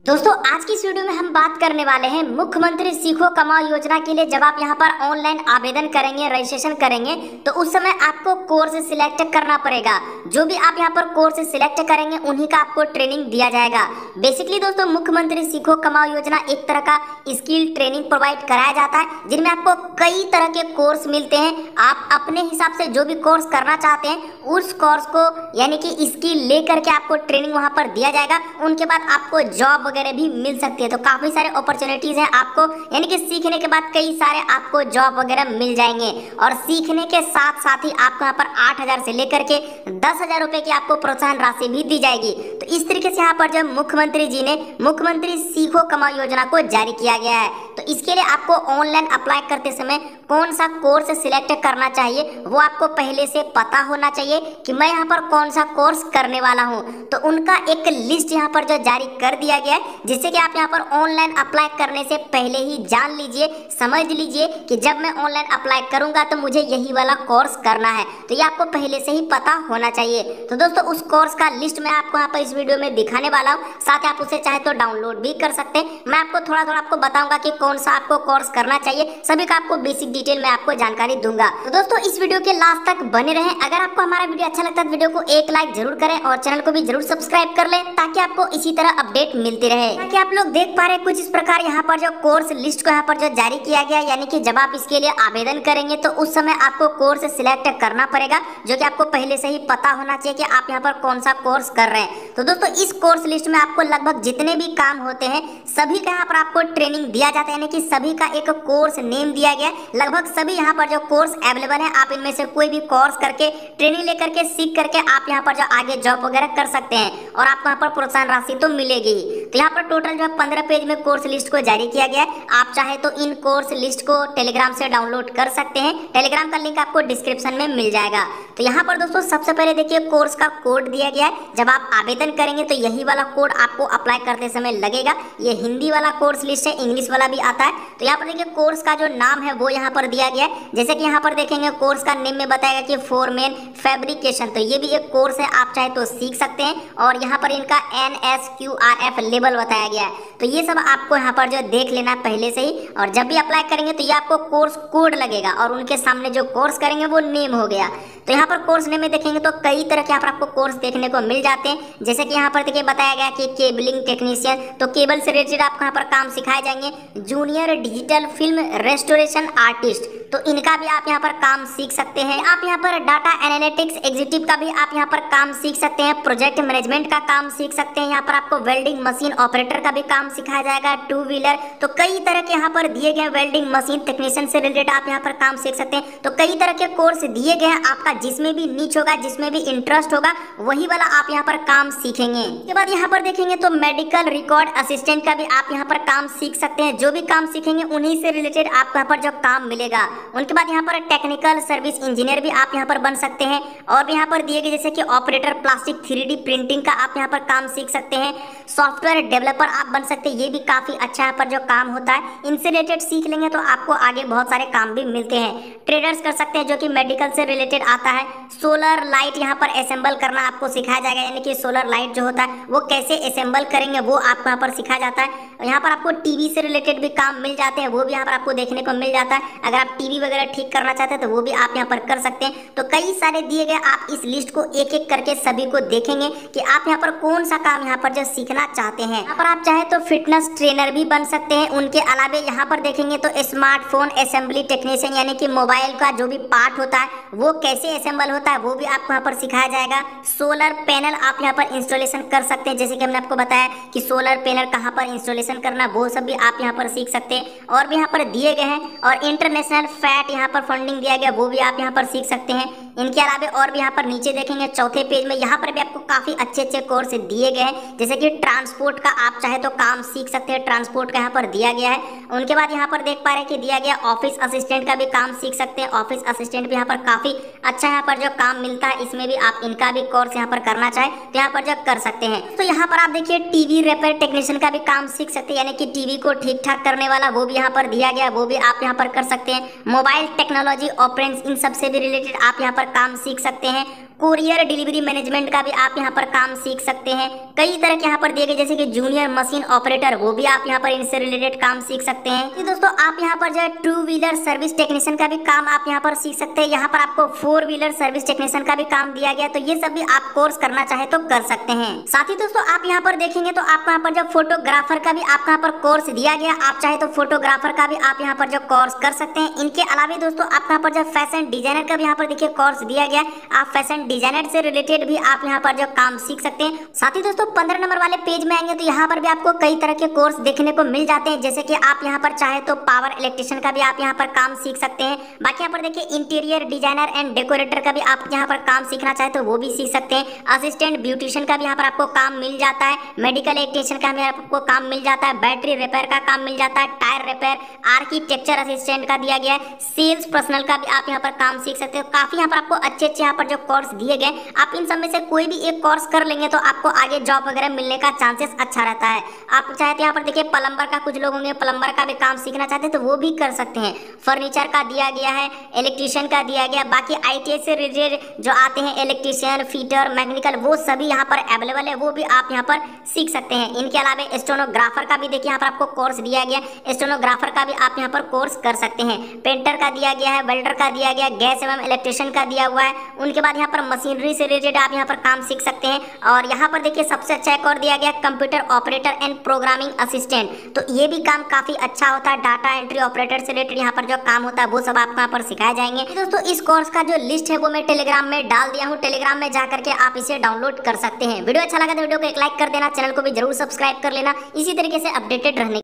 दोस्तों आज की इस वीडियो में हम बात करने वाले हैं मुख्यमंत्री सीखो कमाओ योजना के लिए। जब आप यहां पर ऑनलाइन आवेदन करेंगे, रजिस्ट्रेशन करेंगे, तो उस समय आपको कोर्स सिलेक्ट करना पड़ेगा। जो भी आप यहां पर कोर्स सिलेक्ट करेंगे उन्हीं का आपको ट्रेनिंग दिया जाएगा। बेसिकली दोस्तों मुख्यमंत्री सीखो कमाओ योजना एक तरह का स्किल ट्रेनिंग प्रोवाइड कराया जाता है, जिनमें आपको कई तरह के कोर्स मिलते हैं। आप अपने हिसाब से जो भी कोर्स करना चाहते हैं उस कोर्स को यानी कि स्किल लेकर के आपको ट्रेनिंग वहां पर दिया जाएगा। उनके बाद आपको जॉब वगैरह भी मिल सकती है। तो काफी सारे अपॉर्चुनिटीज हैं आपको, यानी कि सीखने के बाद कई सारे आपको जॉब वगैरह मिल जाएंगे। और सीखने के साथ साथ ही आपको यहाँ पर 8,000 से लेकर के 10,000 रुपए की आपको प्रोत्साहन राशि भी दी जाएगी। तो इस तरीके से यहाँ पर जो मुख्यमंत्री जी ने मुख्यमंत्री सीखो कमाओ योजना को जारी किया गया है। तो इसके लिए आपको ऑनलाइन अप्लाई करते समय कौन सा कोर्स सिलेक्ट करना चाहिए वो आपको पहले से पता होना चाहिए कि मैं यहाँ पर कौन सा कोर्स करने वाला हूँ। तो उनका एक लिस्ट यहाँ पर जो जारी कर दिया गया है, जिससे कि आप यहाँ पर ऑनलाइन अप्लाई करने से पहले ही जान लीजिए, समझ लीजिए कि जब मैं ऑनलाइन अप्लाई करूंगा तो मुझे यही वाला कोर्स करना है। तो ये आपको पहले से ही पता होना चाहिए। तो दोस्तों उस कोर्स का लिस्ट मैं आपको यहाँ पर इस वीडियो में दिखाने वाला हूँ, साथ ही आप उसे चाहे तो डाउनलोड भी कर सकते हैं। मैं आपको थोड़ा थोड़ा आपको बताऊंगा कि कौन सा आपको कोर्स करना चाहिए, सभी का आपको बेसिक डिटेल में आपको जानकारी दूंगा। तो दोस्तों इस वीडियो के लास्ट तक बने रहें। अगर आपको हमारा वीडियो अच्छा लगता है तो वीडियो को एक लाइक जरूर करें और चैनल को भी जरूर सब्सक्राइब कर लें, ताकि आपको इसी तरह अपडेट मिलती रहे। ताकि आप लोग देख पा रहे हैं कुछ इस प्रकार यहाँ पर जो कोर्स लिस्ट को यहाँ पर जो जारी किया गया, यानी कि जब आप इसके लिए आवेदन करेंगे तो उस समय आपको कोर्स सिलेक्ट करना पड़ेगा, जो कि आपको पहले से ही पता होना चाहिए कि आप यहाँ पर कौन सा कोर्स कर रहे हैं। तो दोस्तों इस कोर्स लिस्ट में आपको लगभग जितने भी काम होते हैं सभी का यहाँ पर आपको ट्रेनिंग दिया जाता है, यानी कि सभी का एक कोर्स नेम दिया गया। लगभग सभी यहाँ पर जो कोर्स अवेलेबल है, आप इनमें से कोई भी कोर्स करके ट्रेनिंग लेकर के सीख करके आप यहाँ पर जो आगे जॉब वगैरह कर सकते हैं और आपको यहाँ पर प्रोत्साहन राशि तो मिलेगी। तो यहाँ पर टोटल जो 15 पेज में कोर्स लिस्ट को जारी किया गया है। आप चाहे तो इन कोर्स लिस्ट को टेलीग्राम से डाउनलोड कर सकते हैं। टेलीग्राम का लिंक आपको डिस्क्रिप्शन में मिल जाएगा। तो यहाँ पर दोस्तों सबसे पहले देखिए कोर्स का कोड दिया गया है। जब आप आवेदन करेंगे तो यही वाला कोड आपको अप्लाई करते समय लगेगा। ये हिंदी वाला कोर्स लिस्ट है, इंग्लिश वाला भी आता है। तो यहाँ पर देखिए कोर्स का जो नाम है वो यहाँ पर दिया गया है। जैसे कि यहाँ पर देखेंगे कोर्स का नेम में बताएगा कि फोरमैन फैब्रिकेशन। तो ये भी एक कोर्स है, आप चाहे तो सीख सकते हैं। और यहाँ पर इनका NSQRF लेवल बताया गया है। तो ये सब आपको यहाँ पर जो देख लेना पहले से ही। और जब भी अप्लाई करेंगे तो ये आपको कोर्स कोड लगेगा और उनके सामने जो कोर्स करेंगे वो नेम हो गया। तो यहाँ पर कोर्स नेम में देखेंगे तो कई तरह के यहाँ पर आपको कोर्स देखने को मिल जाते हैं। जैसे कि यहाँ पर देखिए बताया गया कि केबलिंग टेक्नीशियन, तो केबल से रिलेटेड आपको यहाँ पर काम सिखाए जाएंगे। Junior digital film restoration artist, तो इनका भी आप यहाँ पर काम सीख सकते हैं। आप यहाँ पर डाटा एनालिटिक्स एग्जीक्यूटिव का भी आप यहाँ पर काम सीख सकते हैं। प्रोजेक्ट मैनेजमेंट का काम सीख सकते हैं। यहाँ पर आपको वेल्डिंग मशीन ऑपरेटर का भी काम सिखाया जाएगा। 2 व्हीलर, तो कई तरह के यहाँ पर दिए गए वेल्डिंग मशीन टेक्नीशियन से रिलेटेड आप यहाँ पर काम सीख सकते हैं। तो कई तरह के कोर्स दिए गए हैं। आपका जिसमें भी नीच होगा, जिसमें भी इंटरेस्ट होगा, वही वाला आप यहाँ पर काम सीखेंगे। उसके बाद यहाँ पर देखेंगे तो मेडिकल रिकॉर्ड असिस्टेंट का भी आप यहाँ पर काम सीख सकते हैं। जो भी काम सीखेंगे उन्हीं से रिलेटेड आपको यहाँ पर जो काम मिलेगा। उनके बाद यहाँ पर टेक्निकल सर्विस इंजीनियर भी आप यहाँ पर बन सकते हैं। और भी यहाँ पर दिए गए जैसे कि ऑपरेटर प्लास्टिक 3D प्रिंटिंग का आप यहाँ पर काम सीख सकते हैं। सॉफ्टवेयर डेवलपर आप बन सकते हैं, ये भी काफी अच्छा यहाँ पर जो काम होता है। इनसे रिलेटेड सीख लेंगे तो आपको आगे बहुत सारे काम भी मिलते हैं। ट्रेडर्स कर सकते हैं, जो कि मेडिकल से रिलेटेड आता है। सोलर लाइट यहाँ पर असेंबल करना आपको सिखाया जाएगा, यानी कि सोलर लाइट जो होता है वो कैसे असेंबल करेंगे वो आपको यहाँ पर सिखाया जाता है। यहाँ पर आपको टीवी से रिलेटेड भी काम मिल जाते हैं, वो भी यहाँ पर आपको देखने को मिल जाता है। अगर आप टीवी वगैरह ठीक करना चाहते हैं तो वो भी आप यहाँ पर कर सकते हैं। तो कई सारे दिए गए, आप इस लिस्ट को एक एक करके सभी को देखेंगे कि आप यहाँ पर कौन सा काम यहाँ पर जो सीखना चाहते हैं। यहाँ पर आप चाहे तो फिटनेस ट्रेनर भी बन सकते हैं। उनके अलावा यहाँ पर देखेंगे तो स्मार्टफोन असेंबली टेक्नीशियन, यानी कि मोबाइल का जो भी पार्ट होता है वो कैसे असेंबल होता है वो भी आपको यहाँ पर सिखाया जाएगा। सोलर पैनल आप यहाँ पर इंस्टॉलेशन कर सकते हैं, जैसे कि हमने आपको बताया कि सोलर पैनल कहाँ पर इंस्टॉलेशन करना, वो सब भी आप यहाँ पर सीख सकते हैं। और भी यहाँ पर दिए गए हैं। और इंटरनेशनल फैट यहाँ पर फंडिंग दिया गया, वो भी आप यहाँ पर सीख सकते हैं। इनके अलावा और भी यहाँ पर नीचे देखेंगे चौथे पेज में, यहाँ पर भी आपको काफी अच्छे अच्छे कोर्स दिए गए हैं। जैसे कि ट्रांसपोर्ट का आप चाहे तो काम सीख सकते हैं, ट्रांसपोर्ट का यहाँ पर दिया गया है। उनके बाद यहाँ पर देख पा रहे हैं कि दिया गया ऑफिस असिस्टेंट का भी काम सीख सकते हैं। ऑफिस असिस्टेंट भी यहाँ पर काफी अच्छा यहाँ पर जो काम मिलता है, इसमें भी आप इनका भी कोर्स यहाँ पर करना चाहे तो यहाँ पर जो कर सकते हैं। तो यहाँ पर आप देखिए टीवी रिपेयर टेक्नीशियन का भी काम सीख सकते हैं, यानी कि टीवी को ठीक ठाक करने वाला वो भी यहाँ पर दिया गया, वो भी आप यहाँ पर कर सकते हैं। मोबाइल टेक्नोलॉजी ऑपरेंस, इन सबसे भी रिलेटेड आप यहाँ पर काम सीख सकते हैं। कोरियर डिलीवरी मैनेजमेंट का भी आप यहाँ पर काम सीख सकते हैं। कई तरह के यहाँ पर दिए गए जैसे कि जूनियर मशीन ऑपरेटर, वो भी आप यहाँ पर इनसे रिलेटेड काम सीख सकते हैं। तो दोस्तों आप यहाँ पर जो है 2 व्हीलर सर्विस टेक्नीशियन का भी काम आप यहाँ पर सीख सकते हैं। यहाँ पर आपको 4 व्हीलर सर्विस टेक्नीशियन का भी काम दिया गया, तो ये सब भी आप कोर्स करना चाहे तो कर सकते हैं। साथ ही दोस्तों आप यहाँ पर देखेंगे तो आपको यहाँ पर जो फोटोग्राफर का भी आपको यहाँ पर कोर्स दिया गया, आप चाहे तो फोटोग्राफर का भी आप यहाँ पर जो कोर्स कर सकते हैं। इनके अलावा दोस्तों आपको यहाँ पर जो फैशन डिजाइनर का भी यहाँ पर देखिए कोर्स दिया गया, आप फैशन डिजाइनर से रिलेटेड भी आप यहाँ पर जो काम सीख सकते हैं। साथ ही दोस्तों 15 नंबर वाले पेज में आएंगे तो यहाँ पर भी आपको कई तरह के कोर्स देखने को मिल जाते हैं, जैसे कि आप यहाँ पर चाहे तो पावर इलेक्ट्रिशियन का भी आप यहाँ पर काम सीख सकते हैं। बाकी यहाँ पर देखिए इंटीरियर डिजाइनर एंड डेकोरेटर का भी आप यहाँ पर काम सीखना चाहे तो वो भी सीख सकते हैं। असिस्टेंट ब्यूटिशियन का भी यहाँ पर आपको काम मिल जाता है। मेडिकल इलेक्ट्रिशियन का भी आपको काम मिल जाता है। बैटरी रिपेयर का काम मिल जाता है। टायर रिपेयर, आर्किटेक्चर असिस्टेंट का दिया गया है। सेल्स पर्सनल का भी आप यहाँ पर काम सीख सकते हो। काफी यहाँ पर आपको अच्छे यहाँ पर जो कोर्स दिए गए, आप इन सब में से कोई भी एक कोर्स कर लेंगे तो आपको आगे जॉब वगैरह मिलने का चांसेस अच्छा रहता है। आप चाहे तो यहाँ पर देखिए प्लम्बर का, कुछ लोग होंगे प्लम्बर का भी काम सीखना चाहते हैं तो वो भी कर सकते हैं। फर्नीचर का दिया गया है, इलेक्ट्रिशियन का दिया गया, बाकी ITI से रिलेटेड जो आते हैं इलेक्ट्रिशियन, फीटर, मैकेनिकल, वो सभी यहाँ पर अवेलेबल है, वो भी आप यहाँ पर सीख सकते हैं। इनके अलावा स्टेनोग्राफर का भी देखिए यहाँ पर आपको कोर्स दिया गया, स्टेनोग्राफर का भी आप यहाँ पर कोर्स कर सकते हैं। पेंटर का दिया गया है, वेल्डर का दिया गया, गैस एवं इलेक्ट्रिशियन का दिया हुआ है। उनके बाद यहाँ पर मशीनरी से रिलेटेड आप यहाँ पर काम सीख सकते हैं। और यहाँ पर देखिए सबसे अच्छा एक और दिया गया computer operator and programming assistant, तो ये भी काम काफी अच्छा होता है। डाटा एंट्री ऑपरेटर से रिलेटेड यहाँ पर जो काम होता है वो सब आपको यहाँ पर सिखाए जाएंगे। दोस्तों इस कोर्स का जो लिस्ट है वो मैं टेलीग्राम में डाल दिया हूँ, टेलीग्राम में जाकर के आप इसे डाउनलोड कर सकते हैं। वीडियो अच्छा लगा तो वीडियो को एक लाइक कर देना, चैनल को भी जरूर सब्सक्राइब कर लेना इसी तरीके से अपडेटेड रहने।